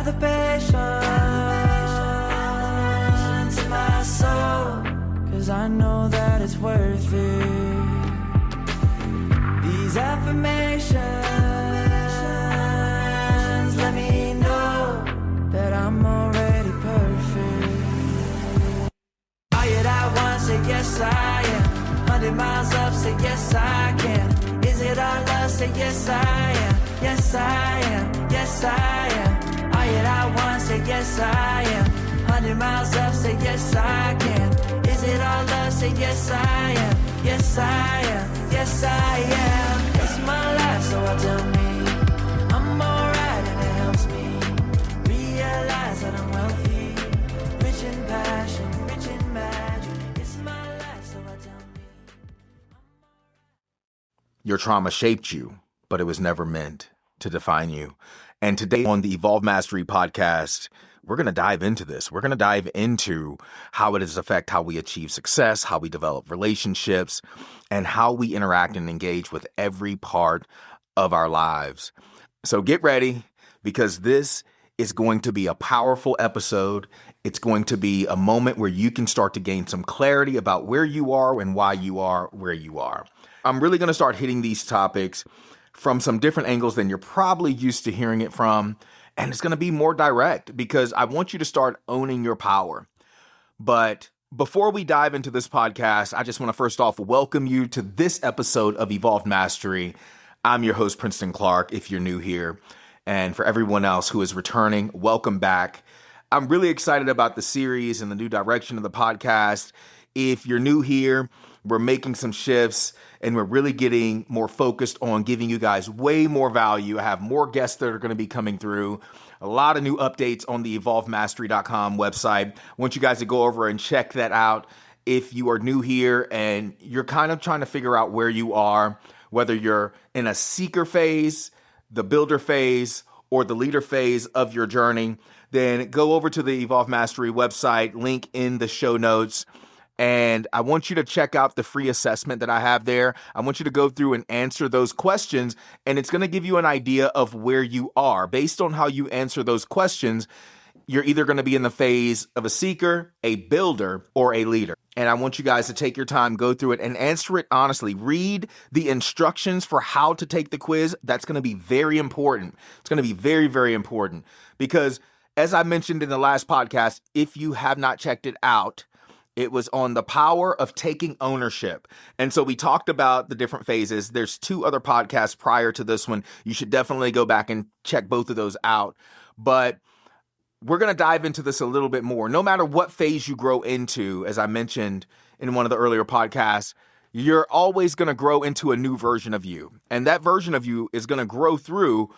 have the patience in my soul, 'cause I know that it's worth it. These affirmations let me know that I'm already perfect. Are you that one? Say yes I am. 100 miles up, say yes I can. Is it our love? Say yes I am. Yes I am. Yes I am. Are you that one? Say yes I am. 100 miles up, say yes I can. Is it our love? Say yes I am. Yes I am. Yes I am. It's my life, so I tell me I'm alright, and it helps me realize that I'm wealthy, rich in passion, rich in magic. It's my life, so I tell me. Your trauma shaped you, but it was never meant to define you. And today on the Evolve Mastery podcast, we're going to dive into this. We're going to dive into how it does affect how we achieve success, how we develop relationships, and how we interact and engage with every part of our lives. So get ready, because this is going to be a powerful episode. It's going to be a moment where you can start to gain some clarity about where you are and why you are where you are. I'm really going to start hitting these topics from some different angles than you're probably used to hearing it from. And it's going to be more direct because I want you to start owning your power. But before we dive into this podcast, I just want to first off welcome you to this episode of Evolved Mastery. I'm your host, Princeton Clark, if you're new here. And for everyone else who is returning, welcome back. I'm really excited about the series and the new direction of the podcast. If you're new here, we're making some shifts and we're really getting more focused on giving you guys way more value. I have more guests that are going to be coming through, a lot of new updates on the evolvemastery.com website. I want you guys to go over and check that out. If you are new here and you're kind of trying to figure out where you are, whether you're in a seeker phase, the builder phase, or the leader phase of your journey, then go over to the Evolve Mastery website, link in the show notes. And I want you to check out the free assessment that I have there. I want you to go through and answer those questions, and it's going to give you an idea of where you are. Based on how you answer those questions, you're either going to be in the phase of a seeker, a builder, or a leader. And I want you guys to take your time, go through it, and answer it honestly. Read the instructions for how to take the quiz. That's going to be very important. It's going to be very, very important because, as I mentioned in the last podcast, if you have not checked it out, it was on the power of taking ownership. And so we talked about the different phases. There's 2 other podcasts prior to this one. You should definitely go back and check both of those out. But we're going to dive into this a little bit more. No matter what phase you grow into, as I mentioned in one of the earlier podcasts, you're always going to grow into a new version of you. And that version of you is going to grow through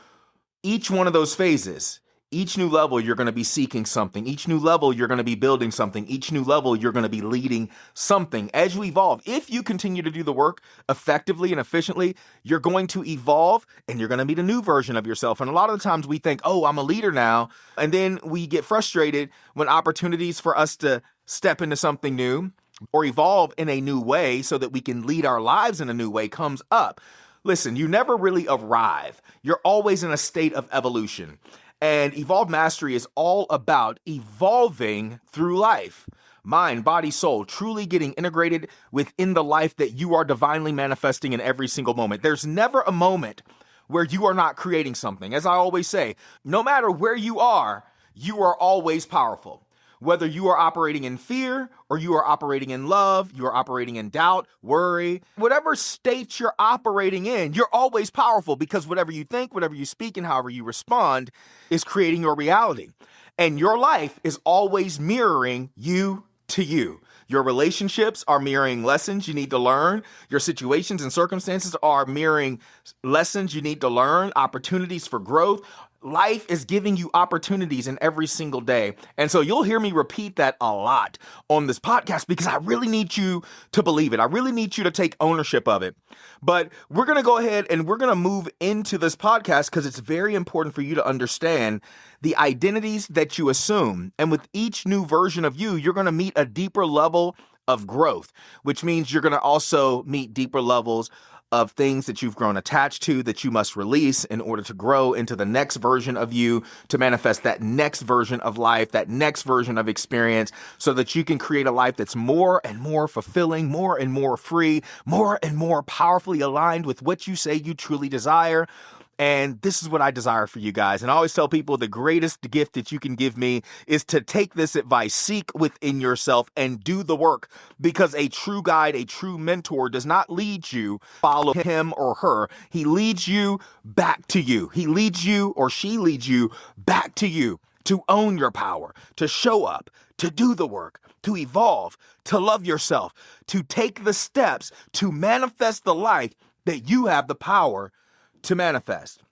each one of those phases. Each new level, you're going to be seeking something. Each new level, you're going to be building something. Each new level, you're going to be leading something. As you evolve, if you continue to do the work effectively and efficiently, you're going to evolve and you're going to meet a new version of yourself. And a lot of the times we think, oh, I'm a leader now. And then we get frustrated when opportunities for us to step into something new or evolve in a new way so that we can lead our lives in a new way comes up. Listen, you never really arrive. You're always in a state of evolution. And Evolved Mastery is all about evolving through life. Mind, body, soul, truly getting integrated within the life that you are divinely manifesting in every single moment. There's never a moment where you are not creating something. As I always say, no matter where you are always powerful. Whether you are operating in fear or you are operating in love, you are operating in doubt, worry, whatever state you're operating in, you're always powerful because whatever you think, whatever you speak, and however you respond is creating your reality. And your life is always mirroring you to you. Your relationships are mirroring lessons you need to learn. Your situations and circumstances are mirroring lessons you need to learn, opportunities for growth. Life is giving you opportunities in every single day. And so you'll hear me repeat that a lot on this podcast because I really need you to believe it. I really need you to take ownership of it. But we're going to go ahead and we're going to move into this podcast because it's very important for you to understand the identities that you assume. And with each new version of you, you're going to meet a deeper level of growth, which means you're going to also meet deeper levels of things that you've grown attached to that you must release in order to grow into the next version of you, to manifest that next version of life, that next version of experience, so that you can create a life that's more and more fulfilling, more and more free, more and more powerfully aligned with what you say you truly desire. And this is what I desire for you guys. And I always tell people the greatest gift that you can give me is to take this advice, seek within yourself and do the work, because a true guide, a true mentor does not lead you, follow him or her. He leads you back to you. He leads you, or she leads you back to you, to own your power, to show up, to do the work, to evolve, to love yourself, to take the steps to manifest the life that you have the power to manifest.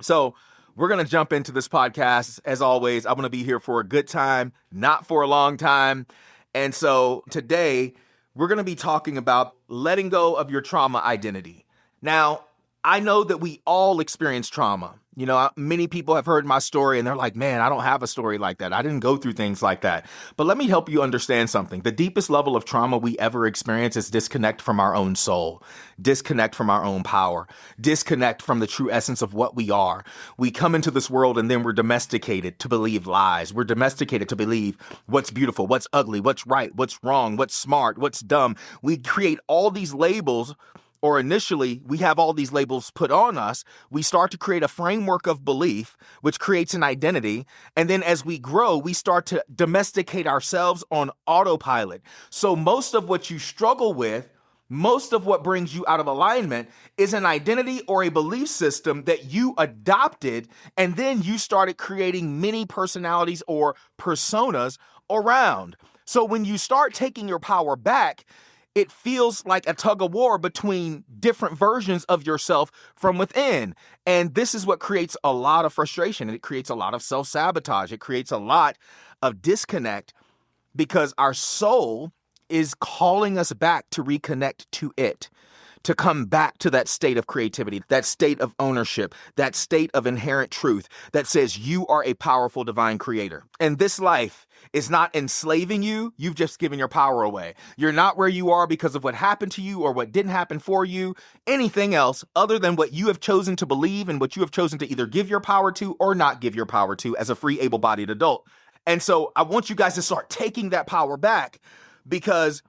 So we're going to jump into this podcast. As always, I'm going to be here for a good time, not for a long time. And so today we're going to be talking about letting go of your trauma identity. Now, I know that we all experience trauma. You know, many people have heard my story and they're like, man, I don't have a story like that. I didn't go through things like that. But let me help you understand something. The deepest level of trauma we ever experience is disconnect from our own soul, disconnect from our own power, disconnect from the true essence of what we are. We come into this world and then we're domesticated to believe lies. We're domesticated to believe what's beautiful, what's ugly, what's right, what's wrong, what's smart, what's dumb. We create all these labels. Or initially, we have all these labels put on us. We start to create a framework of belief, which creates an identity. And then as we grow, we start to domesticate ourselves on autopilot. So most of what you struggle with, most of what brings you out of alignment is an identity or a belief system that you adopted, and then you started creating many personalities or personas around. So when you start taking your power back, it feels like a tug of war between different versions of yourself from within. And this is what creates a lot of frustration. And it creates a lot of self-sabotage. It creates a lot of disconnect because our soul is calling us back to reconnect to it, to come back to that state of creativity, that state of ownership, that state of inherent truth that says you are a powerful divine creator. And this life is not enslaving you. You've just given your power away. You're not where you are because of what happened to you or what didn't happen for you, anything else other than what you have chosen to believe and what you have chosen to either give your power to or not give your power to as a free, able-bodied adult. And so I want you guys to start taking that power back, because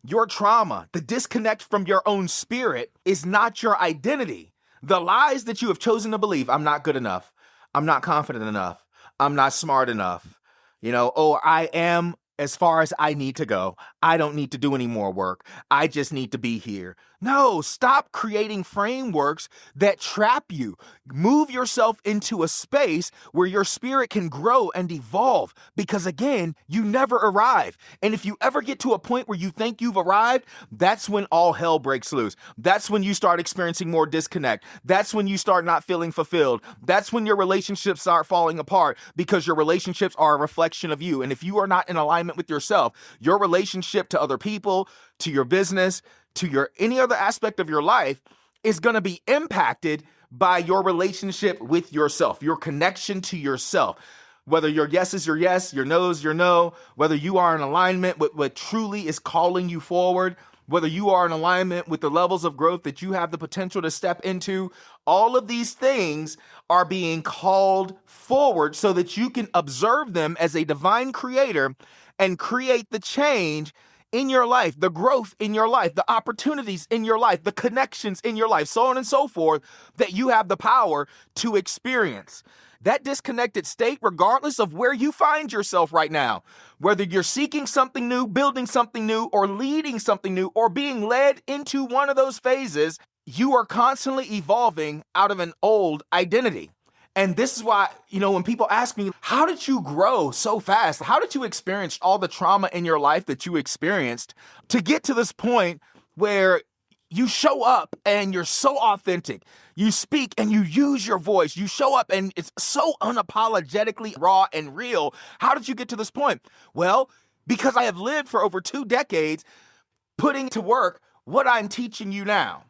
your trauma, the disconnect from your own spirit, is not your identity. The lies that you have chosen to believe, I'm not good enough, I'm not confident enough, I'm not smart enough, I am as far as I need to go. I don't need to do any more work. I just need to be here. No, stop creating frameworks that trap you. Move yourself into a space where your spirit can grow and evolve, because again, you never arrive. And if you ever get to a point where you think you've arrived, that's when all hell breaks loose. That's when you start experiencing more disconnect. That's when you start not feeling fulfilled. That's when your relationships start falling apart, because your relationships are a reflection of you. And if you are not in alignment with yourself, your relationship to other people, to your business, to your any other aspect of your life is going to be impacted by your relationship with yourself, your connection to yourself. Whether your yes is your yes, your no is your no, whether you are in alignment with what truly is calling you forward, whether you are in alignment with the levels of growth that you have the potential to step into, all of these things are being called forward so that you can observe them as a divine creator and create the change in your life, the growth in your life, the opportunities in your life, the connections in your life, so on and so forth, that you have the power to experience. That disconnected state, regardless of where you find yourself right now, whether you're seeking something new, building something new, or leading something new, or being led into one of those phases, you are constantly evolving out of an old identity. And this is why, when people ask me, how did you grow so fast? How did you experience all the trauma in your life that you experienced to get to this point where you show up and you're so authentic? You speak and you use your voice. You show up and it's so unapologetically raw and real. How did you get to this point? Well, because I have lived for over 2 decades putting to work what I'm teaching you now.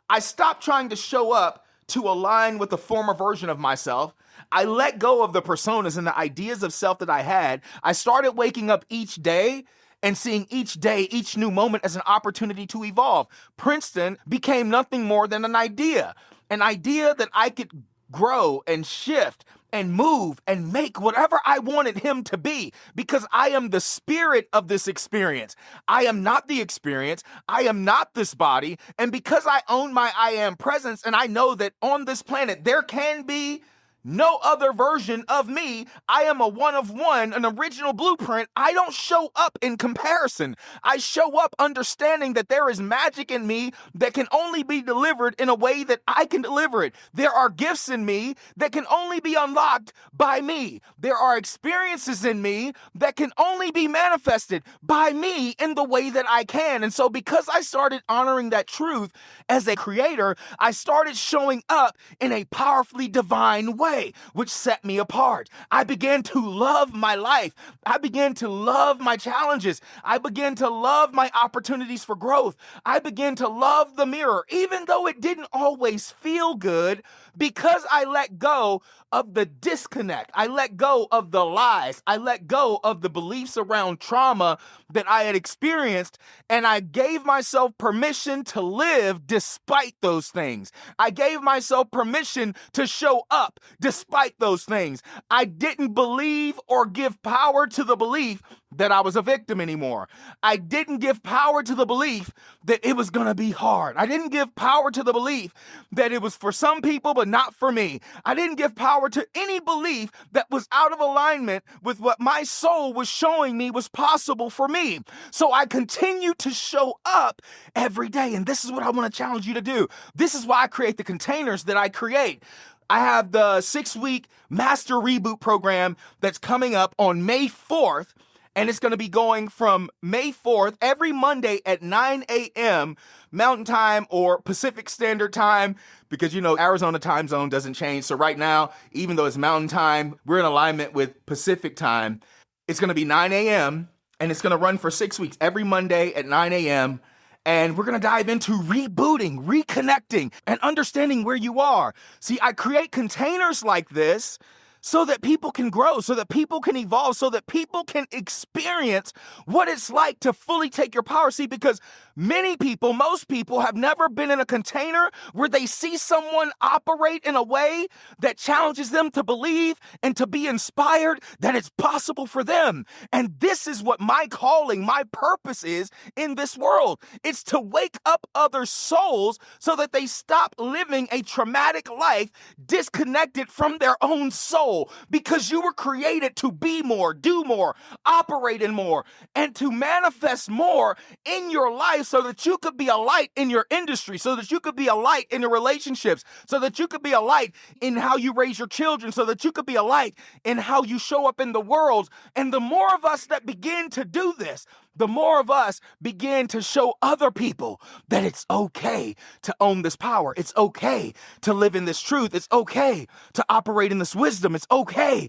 I stopped trying to show up to align with the former version of myself. I let go of the personas and the ideas of self that I had. I started waking up each day and seeing each day, each new moment as an opportunity to evolve. Princeton became nothing more than an idea that I could grow and shift and move and make whatever I wanted him to be, because I am the spirit of this experience. I am not the experience. I am not this body. And because I own my I am presence, and I know that on this planet there can be no other version of me, I am a one of one, an original blueprint. I don't show up in comparison. I show up understanding that there is magic in me that can only be delivered in a way that I can deliver it. There are gifts in me that can only be unlocked by me. There are experiences in me that can only be manifested by me in the way that I can. And so because I started honoring that truth as a creator, I started showing up in a powerfully divine way, which set me apart. I began to love my life. I began to love my challenges. I began to love my opportunities for growth. I began to love the mirror, even though it didn't always feel good, because I let go of the disconnect. I let go of the lies. I let go of the beliefs around trauma that I had experienced, and I gave myself permission to live despite those things. I gave myself permission to show up despite those things. I didn't believe or give power to the belief that I was a victim anymore. I didn't give power to the belief that it was going to be hard. I didn't give power to the belief that it was for some people, but not for me. I didn't give power to any belief that was out of alignment with what my soul was showing me was possible for me. So I continue to show up every day. And this is what I want to challenge you to do. This is why I create the containers that I create. I have the 6-week Master Reboot program that's coming up on May 4th. And it's going to be going from May 4th, every Monday at 9 a.m. Mountain Time or Pacific Standard Time, because, Arizona time zone doesn't change. So right now, even though it's Mountain Time, we're in alignment with Pacific Time. It's going to be 9 a.m. and it's going to run for 6 weeks, every Monday at 9 a.m. And we're going to dive into rebooting, reconnecting, and understanding where you are. See, I create containers like this so that people can grow, so that people can evolve, so that people can experience what it's like to fully take your power. See, because most people have never been in a container where they see someone operate in a way that challenges them to believe and to be inspired that it's possible for them. And this is what my calling, my purpose is in this world. It's to wake up other souls so that they stop living a traumatic life disconnected from their own soul, because you were created to be more, do more, operate in more, and to manifest more in your life so that you could be a light in your industry, so that you could be a light in your relationships, so that you could be a light in how you raise your children, so that you could be a light in how you show up in the world. And the more of us that begin to do this, the more of us begin to show other people that it's okay to own this power. It's okay to live in this truth. It's okay to operate in this wisdom. It's okay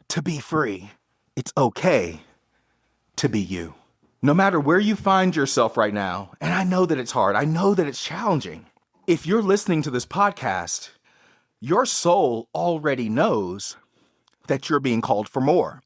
to be free. It's okay to be you. No matter where you find yourself right now, and I know that it's hard, I know that it's challenging. If you're listening to this podcast, your soul already knows that you're being called for more.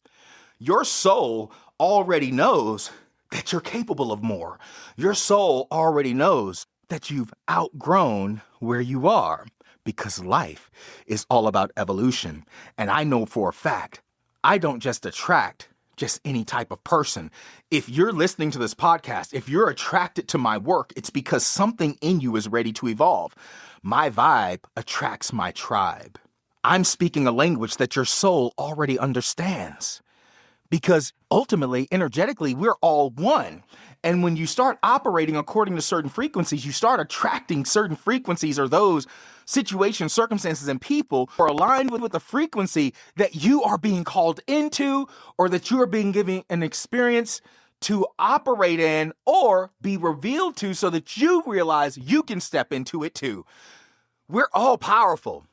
Your soul already knows that you're capable of more. Your soul already knows that you've outgrown where you are, because life is all about evolution. And I know for a fact, I don't just attract just any type of person. If you're listening to this podcast, if you're attracted to my work, it's because something in you is ready to evolve. My vibe attracts my tribe. I'm speaking a language that your soul already understands, because ultimately, energetically, we're all one. And when you start operating according to certain frequencies, you start attracting certain frequencies, or those situations, circumstances, and people are aligned with the frequency that you are being called into, or that you are being given an experience to operate in or be revealed to, so that you realize you can step into it too. We're all powerful.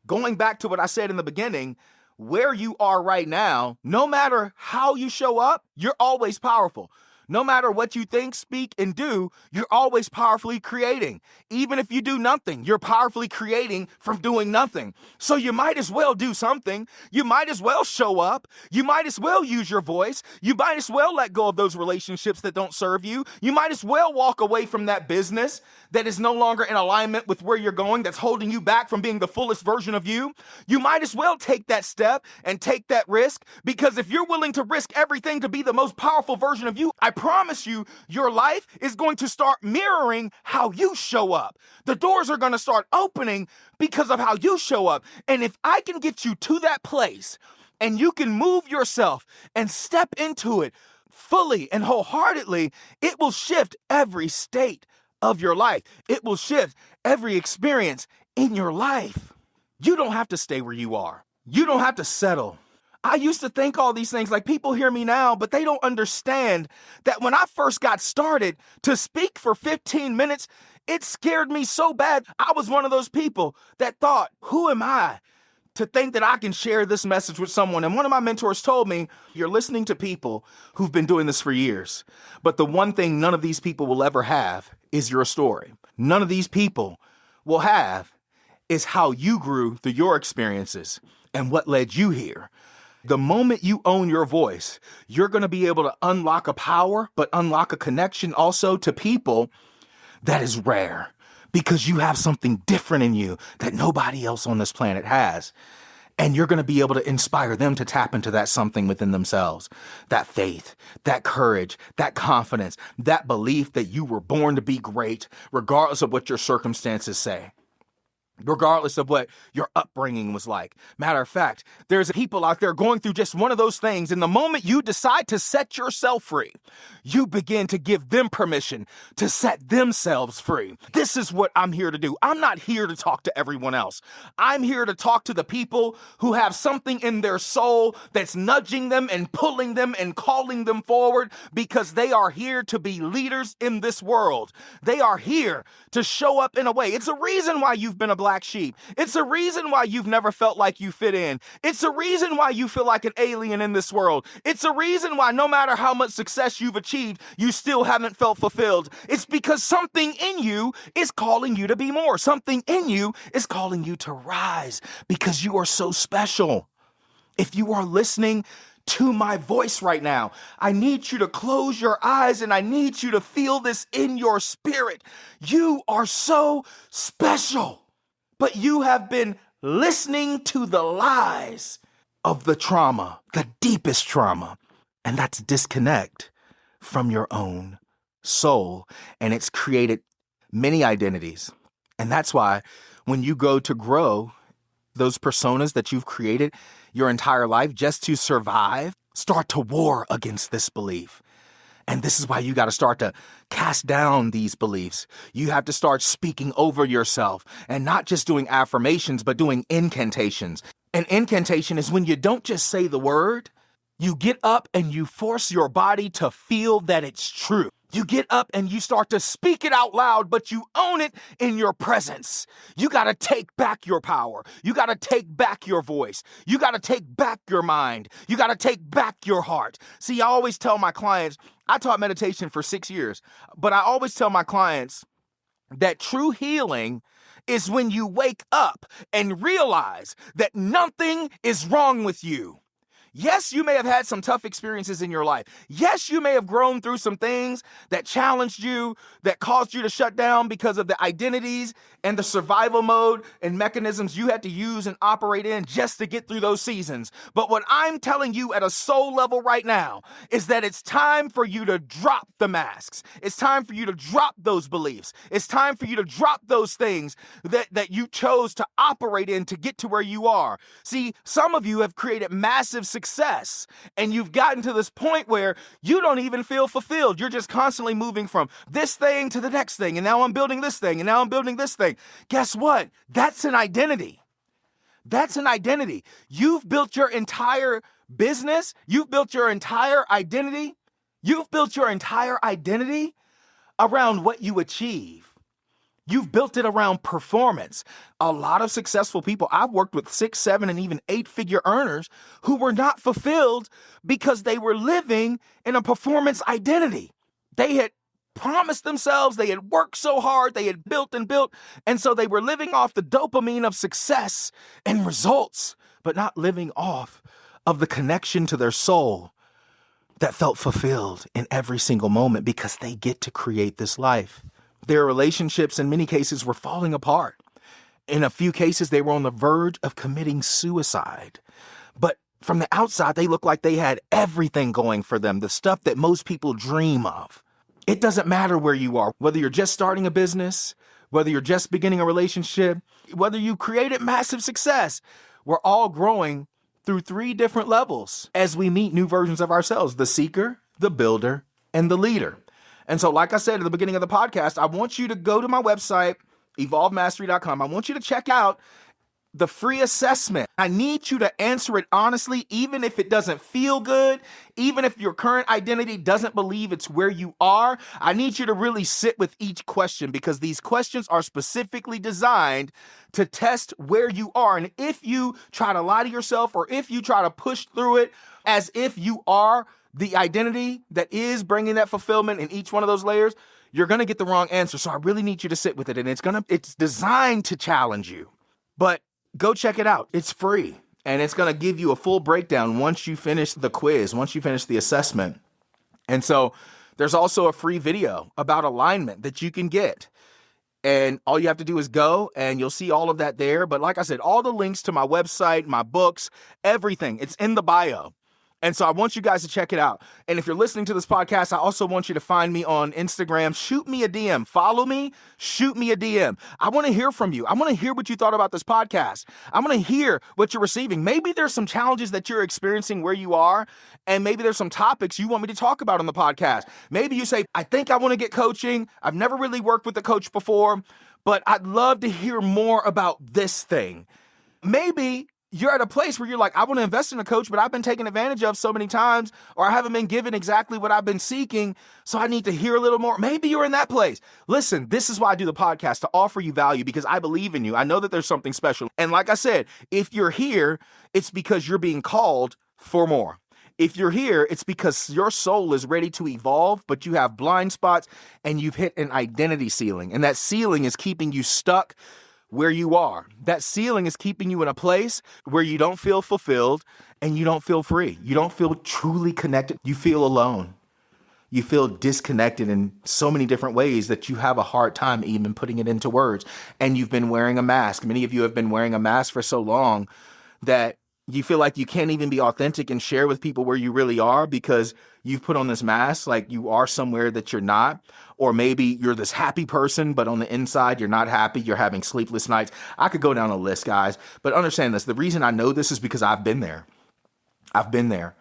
Going back to what I said in the beginning, where you are right now, no matter how you show up, you're always powerful. No matter what you think, speak, and do, you're always powerfully creating. Even if you do nothing, you're powerfully creating from doing nothing. So you might as well do something. You might as well show up. You might as well use your voice. You might as well let go of those relationships that don't serve you. You might as well walk away from that business that is no longer in alignment with where you're going, that's holding you back from being the fullest version of you. You might as well take that step and take that risk, because if you're willing to risk everything to be the most powerful version of you, I promise you, your life is going to start mirroring how you show up. The doors are going to start opening because of how you show up. And if I can get you to that place and you can move yourself and step into it fully and wholeheartedly, it will shift every state of your life. It will shift every experience in your life. You don't have to stay where you are. You don't have to settle. I used to think all these things, like people hear me now, but they don't understand that when I first got started, to speak for 15 minutes, it scared me so bad. I was one of those people that thought, who am I to think that I can share this message with someone? And one of my mentors told me, you're listening to people who've been doing this for years, but the one thing none of these people will ever have is your story. None of these people will have is how you grew through your experiences and what led you here. The moment you own your voice, you're going to be able to unlock a power, but unlock a connection also to people that is rare, because you have something different in you that nobody else on this planet has. And you're going to be able to inspire them to tap into that something within themselves, that faith, that courage, that confidence, that belief that you were born to be great, regardless of what your circumstances say, regardless of what your upbringing was like. Matter of fact, there's people out there going through just one of those things. And the moment you decide to set yourself free, you begin to give them permission to set themselves free. This is what I'm here to do. I'm not here to talk to everyone else. I'm here to talk to the people who have something in their soul that's nudging them and pulling them and calling them forward, because they are here to be leaders in this world. They are here to show up in a way. It's a reason why you've been a black sheep. It's a reason why you've never felt like you fit in. It's a reason why you feel like an alien in this world. It's a reason why no matter how much success you've achieved, you still haven't felt fulfilled. It's because something in you is calling you to be more. Something in you is calling you to rise, because you are so special. If you are listening to my voice right now, I need you to close your eyes and I need you to feel this in your spirit. You are so special. But you have been listening to the lies of the trauma, the deepest trauma, and that's disconnect from your own soul. And it's created many identities. And that's why when you go to grow, those personas that you've created your entire life just to survive start to war against this belief. And this is why you got to start to cast down these beliefs. You have to start speaking over yourself, and not just doing affirmations, but doing incantations. An incantation is when you don't just say the word, you get up and you force your body to feel that it's true. You get up and you start to speak it out loud, but you own it in your presence. You got to take back your power. You got to take back your voice. You got to take back your mind. You got to take back your heart. See, I always tell my clients, I taught meditation for 6 years, but I always tell my clients that true healing is when you wake up and realize that nothing is wrong with you. Yes, you may have had some tough experiences in your life. Yes, you may have grown through some things that challenged you, that caused you to shut down because of the identities and the survival mode and mechanisms you had to use and operate in just to get through those seasons. But what I'm telling you at a soul level right now is that it's time for you to drop the masks. It's time for you to drop those beliefs. It's time for you to drop those things that you chose to operate in to get to where you are. See, some of you have created massive success, and you've gotten to this point where you don't even feel fulfilled. You're just constantly moving from this thing to the next thing, and now I'm building this thing, and now I'm building this thing. Guess what? That's an identity. That's an identity. You've built your entire business. You've built your entire identity. You've built your entire identity around what you achieve. You've built it around performance. A lot of successful people, I've worked with 6, 7, and even 8-figure earners who were not fulfilled because they were living in a performance identity. They had promised themselves, they had worked so hard, they had built and built, and so they were living off the dopamine of success and results, but not living off of the connection to their soul that felt fulfilled in every single moment because they get to create this life. Their relationships in many cases were falling apart. In a few cases, they were on the verge of committing suicide. But from the outside, they looked like they had everything going for them, the stuff that most people dream of. It doesn't matter where you are, whether you're just starting a business, whether you're just beginning a relationship, whether you created massive success. We're all growing through 3 different levels as we meet new versions of ourselves: the seeker, the builder, and the leader. And so, like I said at the beginning of the podcast, I want you to go to my website, evolvemastery.com. I want you to check out the free assessment. I need you to answer it honestly, even if it doesn't feel good, even if your current identity doesn't believe it's where you are. I need you to really sit with each question, because these questions are specifically designed to test where you are. And if you try to lie to yourself, or if you try to push through it as if you are the identity that is bringing that fulfillment in each one of those layers, you're going to get the wrong answer. So I really need you to sit with it. And it's designed to challenge you. But go check it out. It's free. And it's going to give you a full breakdown once you finish the quiz, once you finish the assessment. And so there's also a free video about alignment that you can get. And all you have to do is go, and you'll see all of that there. But like I said, all the links to my website, my books, everything, it's in the bio. And so I want you guys to check it out. And if you're listening to this podcast, I also want you to find me on Instagram. Shoot me a DM. Follow me. Shoot me a DM. I want to hear from you. I want to hear what you thought about this podcast. I want to hear what you're receiving. Maybe there's some challenges that you're experiencing where you are, and maybe there's some topics you want me to talk about on the podcast. Maybe you say, I think I want to get coaching. I've never really worked with a coach before, but I'd love to hear more about this thing. Maybe you're at a place where you're like, I want to invest in a coach, but I've been taken advantage of so many times, or I haven't been given exactly what I've been seeking, so I need to hear a little more. Maybe you're in that place. Listen, this is why I do the podcast, to offer you value, because I believe in you. I know that there's something special. And like I said, if you're here, it's because you're being called for more. If you're here, it's because your soul is ready to evolve, but you have blind spots and you've hit an identity ceiling. And that ceiling is keeping you stuck where you are. That ceiling is keeping you in a place where you don't feel fulfilled and you don't feel free. You don't feel truly connected. You feel alone. You feel disconnected in so many different ways that you have a hard time even putting it into words. And you've been wearing a mask. Many of you have been wearing a mask for so long that you feel like you can't even be authentic and share with people where you really are, because you've put on this mask like you are somewhere that you're not. Or maybe you're this happy person, but on the inside, you're not happy. You're having sleepless nights. I could go down a list, guys, but understand this. The reason I know this is because I've been there. I've been there.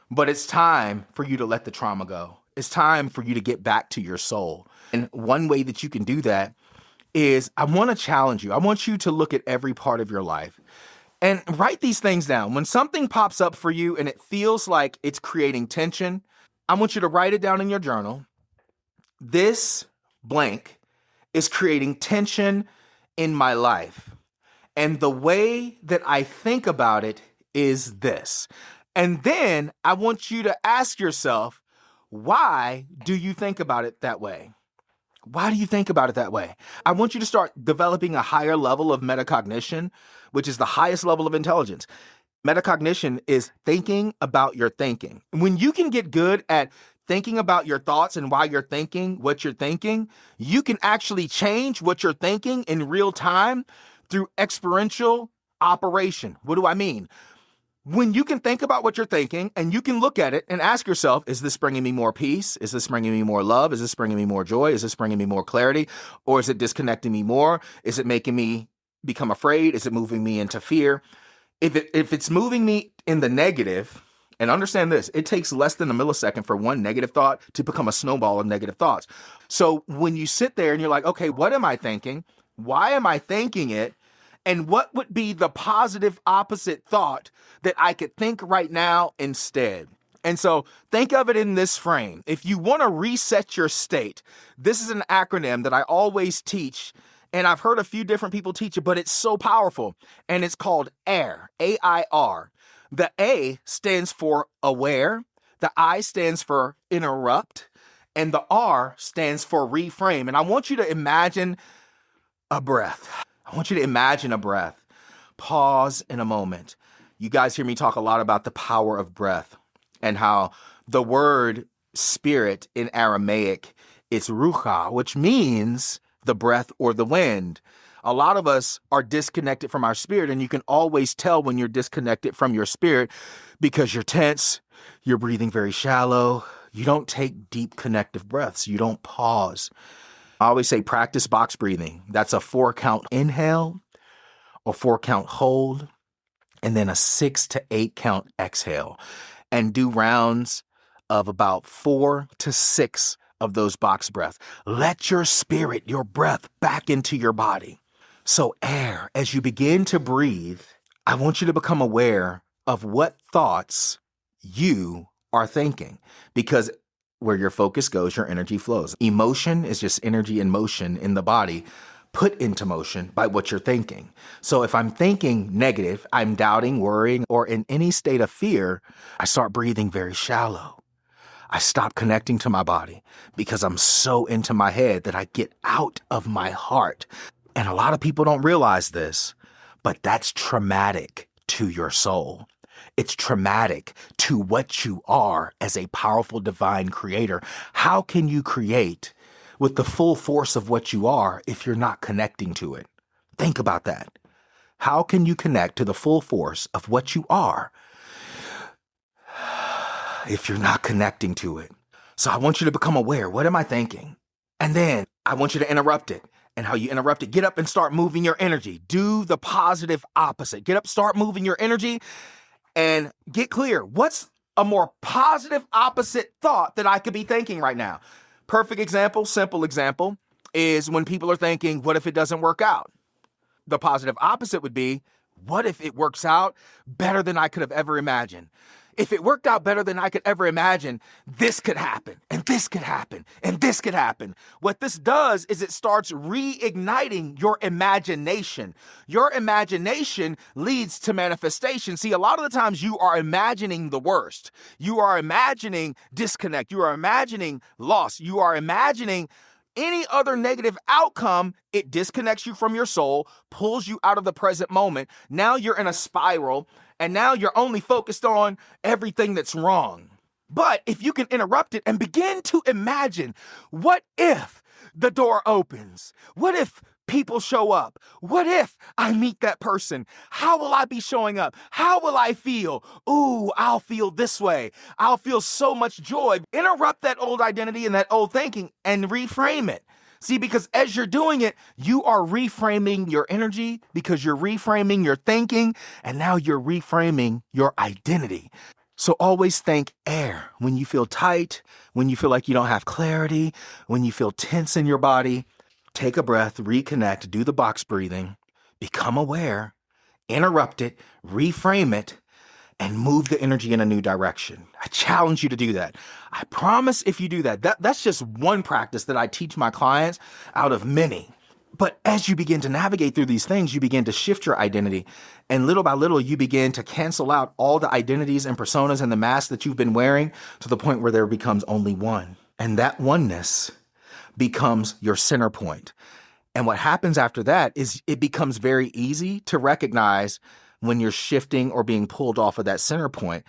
But it's time for you to let the trauma go. It's time for you to get back to your soul. And one way that you can do that is, I want to challenge you. I want you to look at every part of your life and write these things down. When something pops up for you and it feels like it's creating tension, I want you to write it down in your journal. This blank is creating tension in my life. And the way that I think about it is this. And then I want you to ask yourself, why do you think about it that way? Why do you think about it that way? I want you to start developing a higher level of metacognition, which is the highest level of intelligence. Metacognition is thinking about your thinking. When you can get good at thinking about your thoughts and why you're thinking what you're thinking, you can actually change what you're thinking in real time through experiential operation. What do I mean? When you can think about what you're thinking and you can look at it and ask yourself, is this bringing me more peace? Is this bringing me more love? Is this bringing me more joy? Is this bringing me more clarity? Or is it disconnecting me more? Is it making me become afraid? Is it moving me into fear? If it's moving me in the negative, and understand this, it takes less than a millisecond for one negative thought to become a snowball of negative thoughts. So when you sit there and you're like, okay, what am I thinking? Why am I thinking it? And what would be the positive opposite thought that I could think right now instead? And so think of it in this frame. If you want to reset your state, this is an acronym that I always teach. And I've heard a few different people teach it, but it's so powerful. And it's called AIR, A-I-R. The A stands for aware. The I stands for interrupt. And the R stands for reframe. And I want you to imagine a breath. I want you to imagine a breath. Pause in a moment. You guys hear me talk a lot about the power of breath and how the word spirit in Aramaic is ruha, which means the breath or the wind. A lot of us are disconnected from our spirit, and you can always tell when you're disconnected from your spirit because you're tense, you're breathing very shallow, you don't take deep connective breaths, you don't pause. I always say practice box breathing. That's a 4-count inhale, a 4-count hold, and then a 6 to 8 count exhale. And do rounds of about 4 to 6 of those box breaths. Let your spirit, your breath, back into your body. So air, as you begin to breathe, I want you to become aware of what thoughts you are thinking, because where your focus goes, your energy flows. Emotion is just energy in motion in the body, put into motion by what you're thinking. So if I'm thinking negative, I'm doubting, worrying, or in any state of fear, I start breathing very shallow. I stop connecting to my body because I'm so into my head that I get out of my heart. And a lot of people don't realize this, but that's traumatic to your soul. It's traumatic to what you are as a powerful divine creator. How can you create with the full force of what you are if you're not connecting to it? Think about that. How can you connect to the full force of what you are if you're not connecting to it? So I want you to become aware. What am I thinking? And then I want you to interrupt it. And how you interrupt it, get up and start moving your energy. Do the positive opposite. Get up, start moving your energy, and get clear. What's a more positive opposite thought that I could be thinking right now? Perfect example, simple example, is when people are thinking, what if it doesn't work out? The positive opposite would be, what if it works out better than I could have ever imagined? If it worked out better than I could ever imagine, this could happen, and this could happen, and this could happen. What this does is it starts reigniting your imagination. Your imagination leads to manifestation. See, a lot of the times you are imagining the worst. You are imagining disconnect. You are imagining loss. You are imagining any other negative outcome. It disconnects you from your soul, pulls you out of the present moment. Now you're in a spiral. And now you're only focused on everything that's wrong. But if you can interrupt it and begin to imagine, what if the door opens? What if people show up? What if I meet that person? How will I be showing up? How will I feel? Ooh, I'll feel this way. I'll feel so much joy. Interrupt that old identity and that old thinking and reframe it. See, because as you're doing it, you are reframing your energy because you're reframing your thinking, and now you're reframing your identity. So always think air. When you feel tight, when you feel like you don't have clarity, when you feel tense in your body, take a breath, reconnect, do the box breathing, become aware, interrupt it, reframe it, and move the energy in a new direction. I challenge you to do that. I promise if you do that, that's just one practice that I teach my clients out of many. But as you begin to navigate through these things, you begin to shift your identity. And little by little, you begin to cancel out all the identities and personas and the masks that you've been wearing to the point where there becomes only one. And that oneness becomes your center point. And what happens after that is it becomes very easy to recognize when you're shifting or being pulled off of that center point.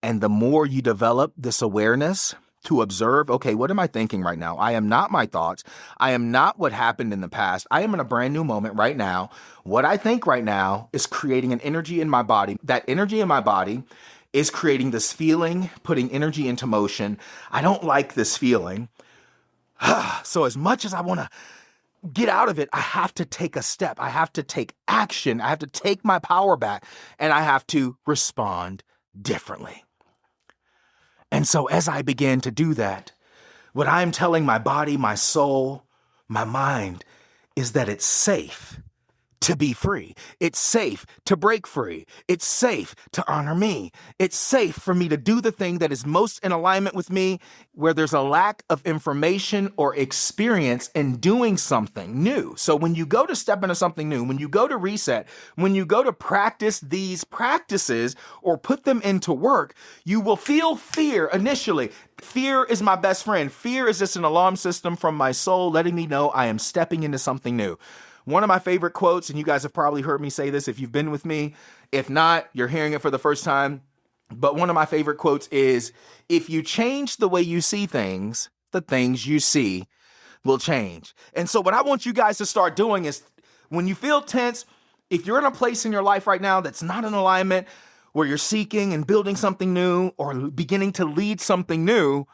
And the more you develop this awareness to observe, okay, what am I thinking right now? I am not my thoughts. I am not what happened in the past. I am in a brand new moment right now. What I think right now is creating an energy in my body. That energy in my body is creating this feeling, putting energy into motion. I don't like this feeling. So as much as I want to get out of it, I have to take a step. I have to take action. I have to take my power back, and I have to respond differently. And so as I begin to do that, what I'm telling my body, my soul, my mind is that it's safe to be free. It's safe to break free. It's safe to honor me. It's safe for me to do the thing that is most in alignment with me, where there's a lack of information or experience in doing something new. So when you go to step into something new, when you go to reset, when you go to practice these practices or put them into work, you will feel fear initially. Fear is my best friend. Fear is just an alarm system from my soul letting me know I am stepping into something new. One of my favorite quotes, and you guys have probably heard me say this if you've been with me. If not, you're hearing it for the first time. But one of my favorite quotes is, if you change the way you see things, the things you see will change. And so what I want you guys to start doing is, when you feel tense, if you're in a place in your life right now that's not in alignment, where you're seeking and building something new or beginning to lead something new,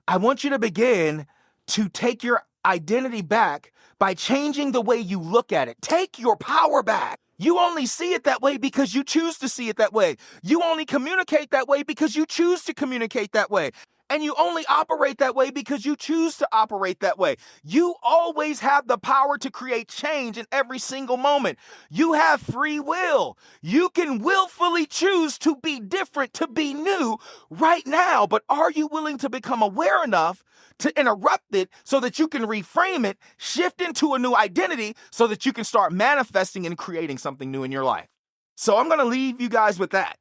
I want you to begin to take your identity back by changing the way you look at it. Take your power back. You only see it that way because you choose to see it that way. You only communicate that way because you choose to communicate that way. And you only operate that way because you choose to operate that way. You always have the power to create change in every single moment. You have free will. You can willfully choose to be different, to be new right now. But are you willing to become aware enough to interrupt it so that you can reframe it, shift into a new identity so that you can start manifesting and creating something new in your life? So I'm going to leave you guys with that.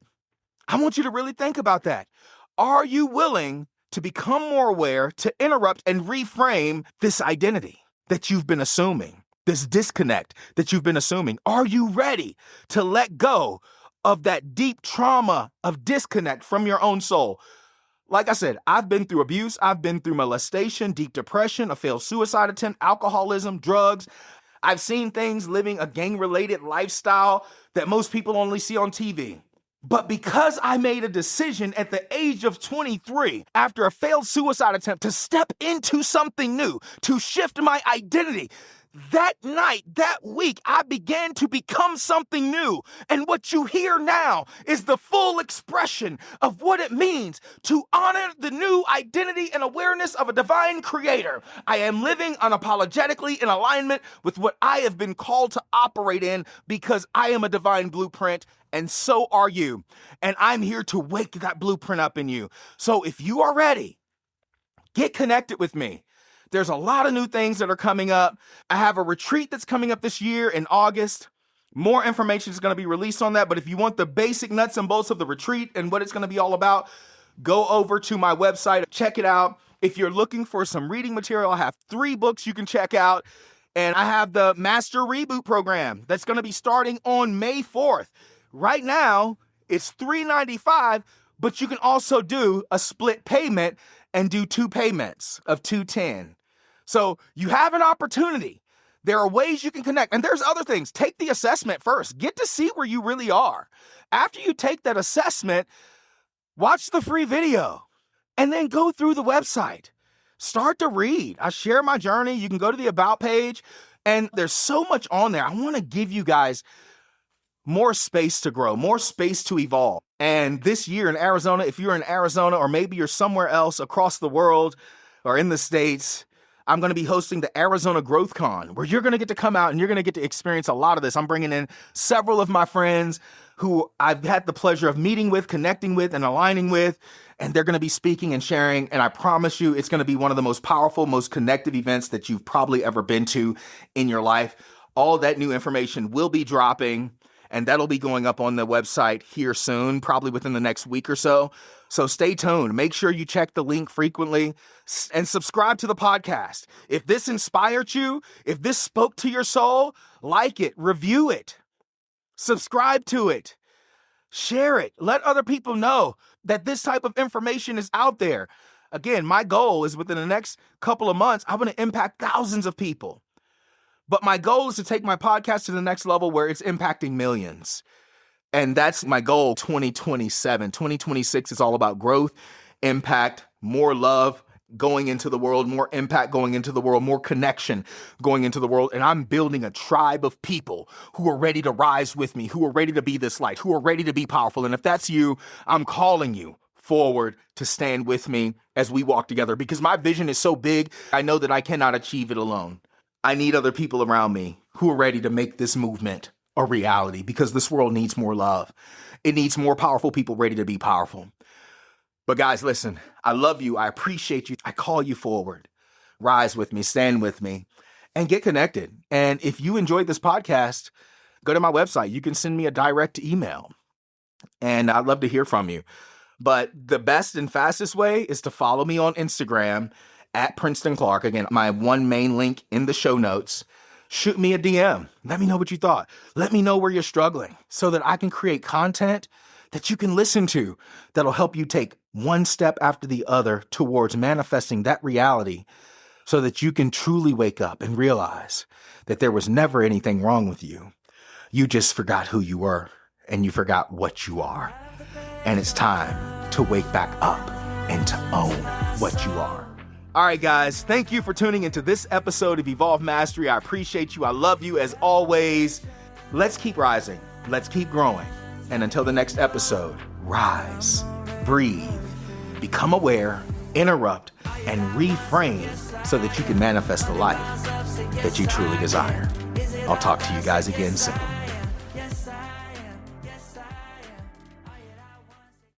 I want you to really think about that. Are you willing to become more aware, to interrupt and reframe this identity that you've been assuming, this disconnect that you've been assuming? Are you ready to let go of that deep trauma of disconnect from your own soul? Like I said, I've been through abuse, I've been through molestation, deep depression, a failed suicide attempt, alcoholism, drugs. I've seen things living a gang-related lifestyle that most people only see on TV. But because I made a decision at the age of 23, after a failed suicide attempt, to step into something new, to shift my identity, that night, that week, I began to become something new. And what you hear now is the full expression of what it means to honor the new identity and awareness of a divine creator. I am living unapologetically in alignment with what I have been called to operate in, because I am a divine blueprint, and so are you. And I'm here to wake that blueprint up in you. So if you are ready, get connected with me. There's a lot of new things that are coming up. I have a retreat that's coming up this year in August. More information is going to be released on that. But if you want the basic nuts and bolts of the retreat and what it's going to be all about, go over to my website, check it out. If you're looking for some reading material, I have 3 books you can check out. And I have the Master Reboot program that's going to be starting on May 4th. Right now, it's $395, but you can also do a split payment and do 2 payments of $210. So you have an opportunity. There are ways you can connect. And there's other things. Take the assessment first. Get to see where you really are. After you take that assessment, watch the free video and then go through the website. Start to read. I share my journey. You can go to the About page, and there's so much on there. I want to give you guys more space to grow, more space to evolve. And this year in Arizona, if you're in Arizona or maybe you're somewhere else across the world or in the States, I'm going to be hosting the Arizona Growth Con, where you're going to get to come out and you're going to get to experience a lot of this. I'm bringing in several of my friends who I've had the pleasure of meeting with, connecting with, and aligning with, and they're going to be speaking and sharing. And I promise you, it's going to be one of the most powerful, most connective events that you've probably ever been to in your life. All that new information will be dropping, and that'll be going up on the website here soon, probably within the next week or so. So stay tuned. Make sure you check the link frequently and subscribe to the podcast. If this inspired you, if this spoke to your soul, like it, review it, subscribe to it, share it. Let other people know that this type of information is out there. Again, my goal is within the next couple of months, I want to impact thousands of people. But my goal is to take my podcast to the next level where it's impacting millions. And that's my goal, 2027. 2026 is all about growth, impact, more love going into the world, more impact going into the world, more connection going into the world. And I'm building a tribe of people who are ready to rise with me, who are ready to be this light, who are ready to be powerful. And if that's you, I'm calling you forward to stand with me as we walk together, because my vision is so big, I know that I cannot achieve it alone. I need other people around me who are ready to make this movement a reality because this world needs more love. It needs more powerful people ready to be powerful. But guys, listen, I love you. I appreciate you. I call you forward. Rise with me, stand with me, and get connected. And if you enjoyed this podcast, go to my website. You can send me a direct email, and I'd love to hear from you. But the best and fastest way is to follow me on Instagram at Princeton Clark. Again, my one main link in the show notes. Shoot me a DM. Let me know what you thought. Let me know where you're struggling so that I can create content that you can listen to that'll help you take one step after the other towards manifesting that reality so that you can truly wake up and realize that there was never anything wrong with you. You just forgot who you were and you forgot what you are. And it's time to wake back up and to own what you are. All right, guys, thank you for tuning into this episode of Evolve Mastery. I appreciate you. I love you as always. Let's keep rising. Let's keep growing. And until the next episode, rise, breathe, become aware, interrupt, and reframe so that you can manifest the life that you truly desire. I'll talk to you guys again soon.